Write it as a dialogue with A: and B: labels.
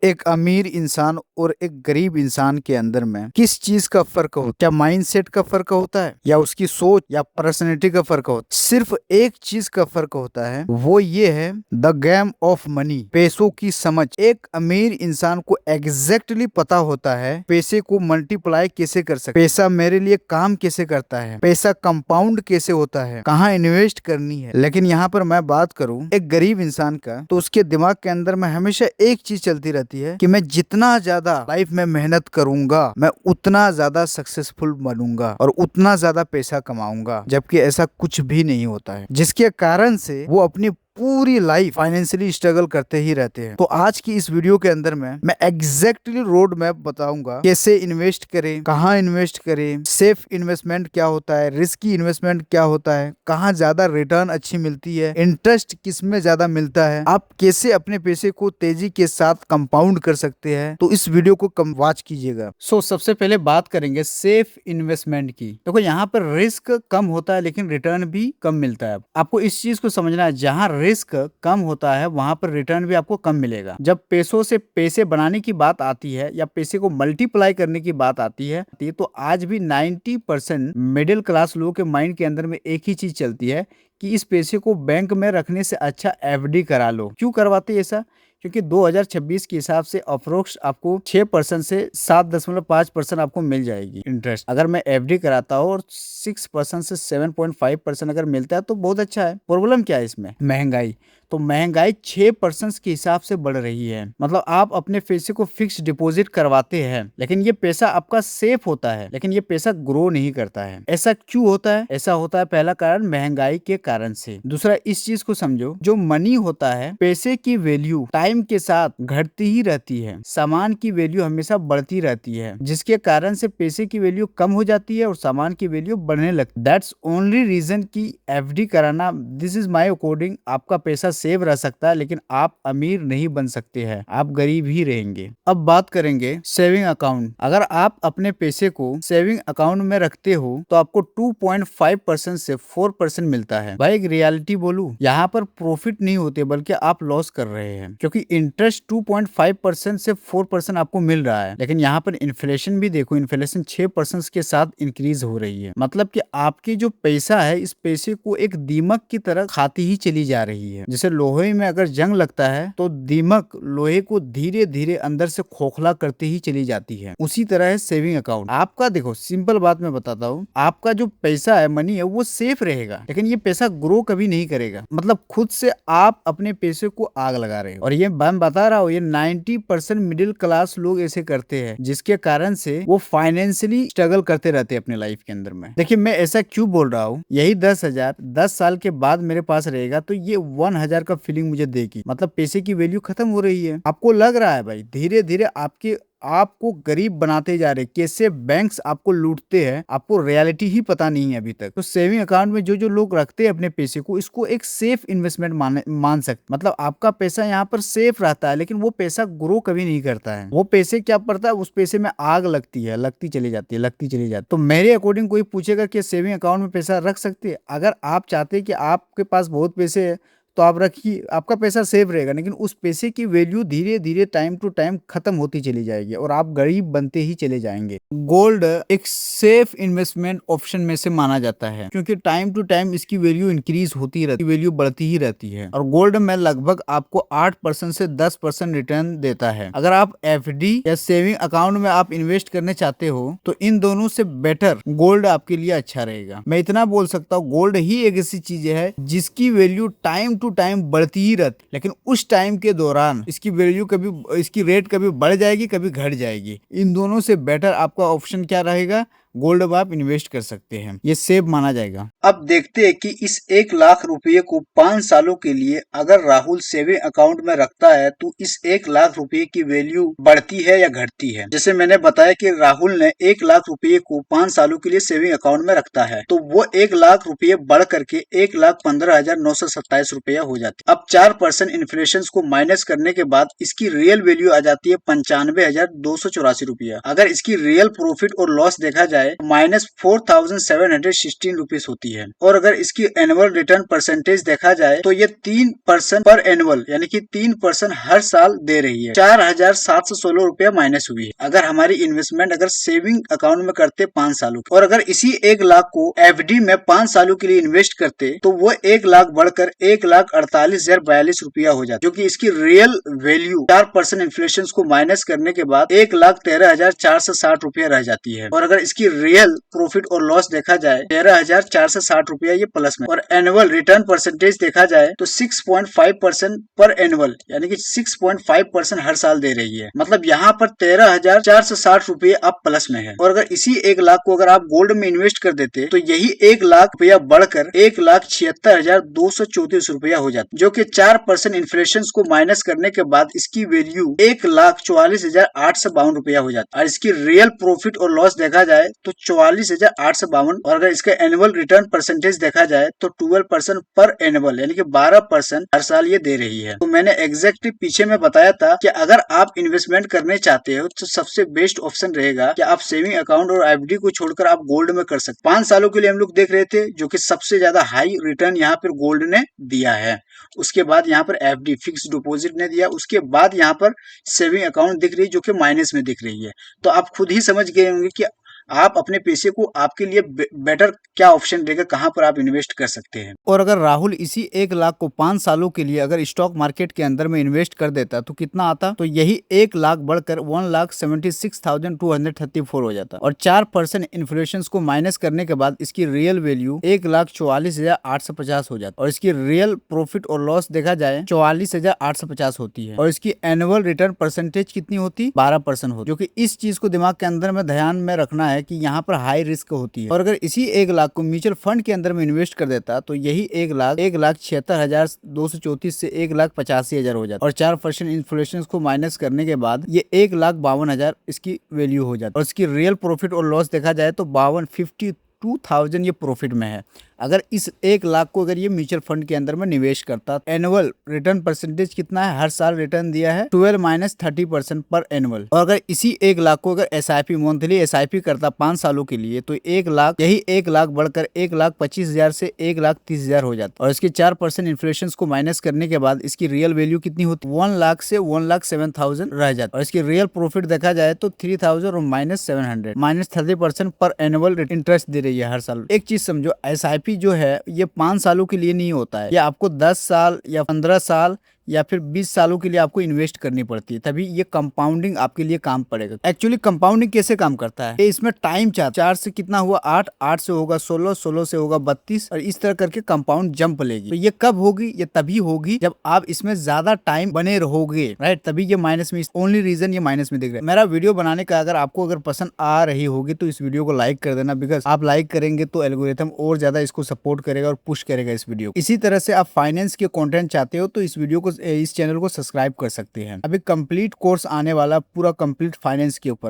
A: एक अमीर इंसान और एक गरीब इंसान के अंदर में किस चीज का फर्क होता है? क्या माइंडसेट का फर्क होता है, या उसकी सोच या पर्सनैलिटी का फर्क होता है? सिर्फ एक चीज का फर्क होता है, वो ये है द गेम ऑफ मनी, पैसों की समझ। एक अमीर इंसान को एग्जैक्टली पता होता है पैसे को मल्टीप्लाई कैसे कर सकते, पैसा मेरे लिए काम कैसे करता है, पैसा कंपाउंड कैसे होता है, कहाँ इन्वेस्ट करनी है। लेकिन यहाँ पर मैं बात करूँ एक गरीब इंसान का, तो उसके दिमाग के अंदर में हमेशा एक चीज चलती रहती है कि मैं जितना ज्यादा लाइफ में मेहनत करूंगा मैं उतना ज्यादा सक्सेसफुल बनूंगा और उतना ज्यादा पैसा कमाऊंगा, जबकि ऐसा कुछ भी नहीं होता है, जिसके कारण से वो अपनी पूरी लाइफ फाइनेंशियली स्ट्रगल करते ही रहते हैं। तो आज की इस वीडियो के अंदर में मैं एग्जैक्टली रोड मैप बताऊंगा, कैसे इन्वेस्ट करें, कहाँ इन्वेस्ट करें, सेफ इन्वेस्टमेंट क्या होता है, रिस्की इन्वेस्टमेंट क्या होता है, कहाँ ज्यादा रिटर्न अच्छी मिलती है, इंटरेस्ट किस में ज्यादा मिलता है, आप कैसे अपने पैसे को तेजी के साथ कंपाउंड कर सकते हैं। तो इस वीडियो को कम वॉच कीजिएगा। सबसे पहले बात करेंगे सेफ इन्वेस्टमेंट की। देखो यहाँ पर रिस्क कम होता है लेकिन रिटर्न भी कम मिलता है। आपको इस चीज को समझना है, जहाँ रिस्क कम होता है वहां पर रिटर्न भी आपको कम मिलेगा। जब पैसों से पैसे बनाने की बात आती है या पैसे को मल्टीप्लाई करने की बात आती है तो आज भी 90% मिडिल क्लास लोगों के माइंड के अंदर में एक ही चीज चलती है कि इस पैसे को बैंक में रखने से अच्छा एफडी करा लो। क्यों करवाते हैं ऐसा? क्योंकि 2026 के हिसाब से अप्रोक्स आपको 6% से 7.5% आपको मिल जाएगी इंटरेस्ट। अगर मैं एफडी कराता हूँ और 6% से 7.5% अगर मिलता है तो बहुत अच्छा है। प्रॉब्लम क्या है इसमें? महंगाई। तो महंगाई 6% के हिसाब से बढ़ रही है। मतलब आप अपने पैसे को फिक्स डिपॉजिट करवाते हैं लेकिन ये पैसा आपका सेफ होता है, लेकिन ये पैसा ग्रो नहीं करता है। ऐसा क्यों होता है? ऐसा होता है पहला कारण महंगाई के कारण से। दूसरा, इस चीज को समझो, जो मनी होता है, पैसे की वैल्यू टाइम के साथ घटती ही रहती है, सामान की वैल्यू हमेशा बढ़ती रहती है, जिसके कारण से पैसे की वैल्यू कम हो जाती है और सामान की वैल्यू बढ़ने लगती है। दैट्स ओनली रीजन की एफडी कराना, दिस इज माय अकॉर्डिंग, आपका पैसा सेव रह सकता है लेकिन आप अमीर नहीं बन सकते हैं, आप गरीब ही रहेंगे। अब बात करेंगे सेविंग अकाउंट। अगर आप अपने पैसे को सेविंग अकाउंट में रखते हो तो आपको 2.5% से 4% मिलता है। भाई एक रियलिटी बोलूं, यहाँ पर प्रॉफिट नहीं होते बल्कि आप लॉस कर रहे हैं, क्योंकि इंटरेस्ट 2.5% से 4% आपको मिल रहा है, लेकिन यहाँ पर इन्फ्लेशन भी देखो, इन्फ्लेशन 6% के साथ इंक्रीज हो रही है। मतलब कि आपकी जो पैसा है, इस पैसे को एक दीमक की तरह खाती ही चली जा रही है। जैसे लोहे में अगर जंग लगता है तो दीमक लोहे को धीरे धीरे अंदर से खोखला करती ही चली जाती है, उसी तरह है सेविंग अकाउंट। आपका देखो, सिंपल बात मैं बताता हूँ, आपका जो पैसा है, मनी है, वो सेफ रहेगा लेकिन ये पैसा ग्रो कभी नहीं करेगा। मतलब खुद से आप अपने पैसे को आग लगा रहे हो। और ये मैं बता रहा हूँ, ये 90% मिडिल क्लास लोग ऐसे करते हैं, जिसके कारण से वो फाइनेंशियली स्ट्रगल करते रहते हैं अपने लाइफ के अंदर में। देखिए मैं ऐसा क्यों बोल रहा हूँ, यही 10,000 10 साल के बाद मेरे पास रहेगा तो ये 1,000 का फीलिंग मुझे देगी। मतलब पैसे की वैल्यू खत्म हो रही है। आपको लग रहा है भाई धीरे धीरे आपको गरीब बनाते जा रहे, कैसे बैंक्स आपको लूटते हैं, आपको रियलिटी ही पता नहीं है अभी तक। तो सेविंग अकाउंट में जो लोग रखते हैं अपने पैसे को, इसको एक सेफ इन्वेस्टमेंट मान सकते। मतलब आपका पैसा यहाँ पर सेफ रहता है लेकिन वो पैसा ग्रो कभी नहीं करता है। वो पैसे क्या पड़ता है, उस पैसे में आग लगती है, लगती चली जाती है, लगती चली जाती है। तो मेरे अकॉर्डिंग कोई पूछेगा कि सेविंग अकाउंट में पैसा रख सकते हैं, अगर आप चाहते हैं कि आपके पास बहुत पैसे है तो आप रखिए, आपका पैसा सेव रहेगा, लेकिन उस पैसे की वैल्यू धीरे धीरे टाइम टू टाइम खत्म होती चली जाएगी और आप गरीब बनते ही चले जाएंगे। गोल्ड एक सेफ इन्वेस्टमेंट ऑप्शन में से माना जाता है, क्योंकि टाइम टू टाइम इसकी वैल्यू इंक्रीज होती रहती है, वैल्यू बढ़ती ही रहती है। और गोल्ड में लगभग आपको 8% से 10% रिटर्न देता है। अगर आप एफडी या सेविंग अकाउंट में आप इन्वेस्ट करने चाहते हो तो इन दोनों से बेटर गोल्ड आपके लिए अच्छा रहेगा। मैं इतना बोल सकता हूँ, गोल्ड ही एक ऐसी चीज है जिसकी वैल्यू टाइम टू टाइम बढ़ती ही रहती, लेकिन उस टाइम के दौरान इसकी वैल्यू इसकी रेट कभी बढ़ जाएगी, कभी घट जाएगी। इन दोनों से बेटर आपका ऑप्शन क्या रहेगा? गोल्ड में आप इन्वेस्ट कर सकते हैं, ये सेफ माना जाएगा। अब देखते हैं कि इस 1,00,000 रुपये को 5 सालों के लिए अगर राहुल सेविंग अकाउंट में रखता है तो इस 1,00,000 रुपये की वैल्यू बढ़ती है या घटती है। जैसे मैंने बताया कि राहुल ने 1,00,000 रुपये को 5 सालों के लिए सेविंग अकाउंट में रखता है, तो वो 1,00,000 रुपये बढ़ करके 1,15,927 रुपया हो जाती है। अब 4% इन्फ्लेशन को माइनस करने के बाद इसकी रियल वैल्यू आ जाती है 95,284 रुपया। अगर इसकी रियल प्रॉफिट और लॉस देखा जाए जाए -4716 रुपीज होती है। और अगर इसकी एनुअल रिटर्न परसेंटेज देखा जाए तो ये 3% पर एनुअल यानी कि 3% हर साल दे रही है। 4716 रुपया माइनस हुई है अगर हमारी इन्वेस्टमेंट अगर सेविंग अकाउंट में करते 5 सालों की। और अगर इसी 1 लाख को एफडी में 5 सालों के लिए इन्वेस्ट करते तो वो 1 लाख बढ़कर 1,48,042 रुपया हो जाता, जो कि इसकी रियल वैल्यू 4% इन्फ्लेशन को माइनस करने के बाद 1,13,460 रुपया रह जाती है। और अगर इसकी रियल प्रॉफिट और लॉस देखा जाए 13,460 रुपया ये प्लस में। और एनुअल रिटर्न परसेंटेज देखा जाए तो 6.5% पर एनुअल यानी कि 6.5% हर साल दे रही है। मतलब यहाँ पर 13,460 रुपये अब प्लस में है। और अगर इसी 1 लाख को अगर आप गोल्ड में इन्वेस्ट कर देते तो यही 1 लाख रुपया बढ़कर 1,76,234 रुपया हो जाता, जो कि 4% इन्फ्लेशन को माइनस करने के बाद इसकी वैल्यू 1,44,852 रुपया हो जाता। और इसकी रियल प्रॉफिट और लॉस देखा जाए तो 44,852। और अगर इसका एनुअल रिटर्न परसेंटेज देखा जाए तो 12% पर एनुअल यानी कि 12% हर साल ये दे रही है। तो मैंने एग्जैक्टली पीछे में बताया था कि अगर आप इन्वेस्टमेंट करने चाहते हो तो सबसे बेस्ट ऑप्शन रहेगा कि आप सेविंग अकाउंट और एफडी को छोड़कर आप गोल्ड में कर सकते। 5 सालों के लिए हम लोग देख रहे थे, जो कि सबसे ज्यादा हाई रिटर्न यहाँ पर गोल्ड ने दिया है। उसके बाद यहाँ पर एफडी फिक्स डिपॉजिट ने दिया। उसके बाद यहाँ पर सेविंग अकाउंट दिख रही है जो कि माइनस में दिख रही है। तो आप खुद ही समझ गए होंगे कि आप अपने पैसे को आपके लिए बेटर क्या ऑप्शन रहेगा, कहां पर आप इन्वेस्ट कर सकते हैं। और अगर राहुल इसी 1 लाख को 5 सालों के लिए अगर स्टॉक मार्केट के अंदर में इन्वेस्ट कर देता तो कितना आता? तो यही 1 लाख बढ़कर 1,76,234 हो जाता। और 4% इन्फ्लेशन को माइनस करने के बाद इसकी रियल वैल्यू 1,44,850 हो जाता। और इसकी रियल प्रॉफिट और लॉस देखा जाए 44,850 होती है। और इसकी एनुअल रिटर्न परसेंटेज कितनी होती? 12% होती, जो कि इस चीज को दिमाग के अंदर में ध्यान में रखना है कि यहाँ पर हाई रिस्क होती है। और अगर इसी 1 लाख को म्यूचुअल फंड के अंदर में इन्वेस्ट कर देता तो यही 1,76,234 से 1,85,000 हो जाता। और 4% इन्फ्लेशन को माइनस करने के बाद ये 1,52,000 इसकी वैल्यू हो जाती। और इसकी रियल प्रॉफिट और लॉस देखा जाए तो 52,000 ये प्रॉफिट में है। अगर इस 1 लाख को अगर ये म्यूचुअल फंड के अंदर में निवेश करता, एनुअल रिटर्न परसेंटेज कितना है? हर साल रिटर्न दिया है 12 - 30% पर एनुअल। और अगर इसी 1 लाख को अगर एसआईपी मंथली एसआईपी करता 5 सालों के लिए तो 1 लाख यही 1 लाख बढ़कर 1,25,000 से 1,30,000 हो जाता। और इसके 4% इन्फ्लेशन को माइनस करने के बाद इसकी रियल वैल्यू कितनी होती? 1 लाख से 1,07,000 रह जाता। और इसकी रियल प्रॉफिट देखा जाए तो 3,000 और -700 -30% पर एनुअल इंटरेस्ट दे रही है हर साल। एक चीज समझो, एसआईपी जो है ये 5 सालों के लिए नहीं होता है, ये आपको 10 साल या 15 साल या फिर 20 सालों के लिए आपको इन्वेस्ट करनी पड़ती है, तभी ये कंपाउंडिंग आपके लिए काम पड़ेगा। एक्चुअली कंपाउंडिंग कैसे काम करता है? इसमें टाइम चार्ज 4 से कितना हुआ 8, 8 से होगा 16, 16 से होगा 32 और इस तरह करके कंपाउंड जंप लेगी। तो ये कब होगी? ये तभी होगी जब आप इसमें ज्यादा टाइम बने रहोगे, राइट? तभी ये माइनस में, ओनली रीजन ये माइनस में दिख रहा है। मेरा वीडियो बनाने का अगर आपको अगर पसंद आ रही होगी तो इस वीडियो को लाइक कर देना, बिकॉज आप लाइक करेंगे तो एल्गोरिथम और ज्यादा इसको सपोर्ट करेगा और पुश करेगा इस वीडियो। इसी तरह से आप फाइनेंस के कंटेंट चाहते हो तो इस वीडियो को, इस चैनल को सब्सक्राइब कर सकते हैं। अभी कंप्लीट कोर्स आने वाला पूरा कंप्लीट फाइनेंस के ऊपर,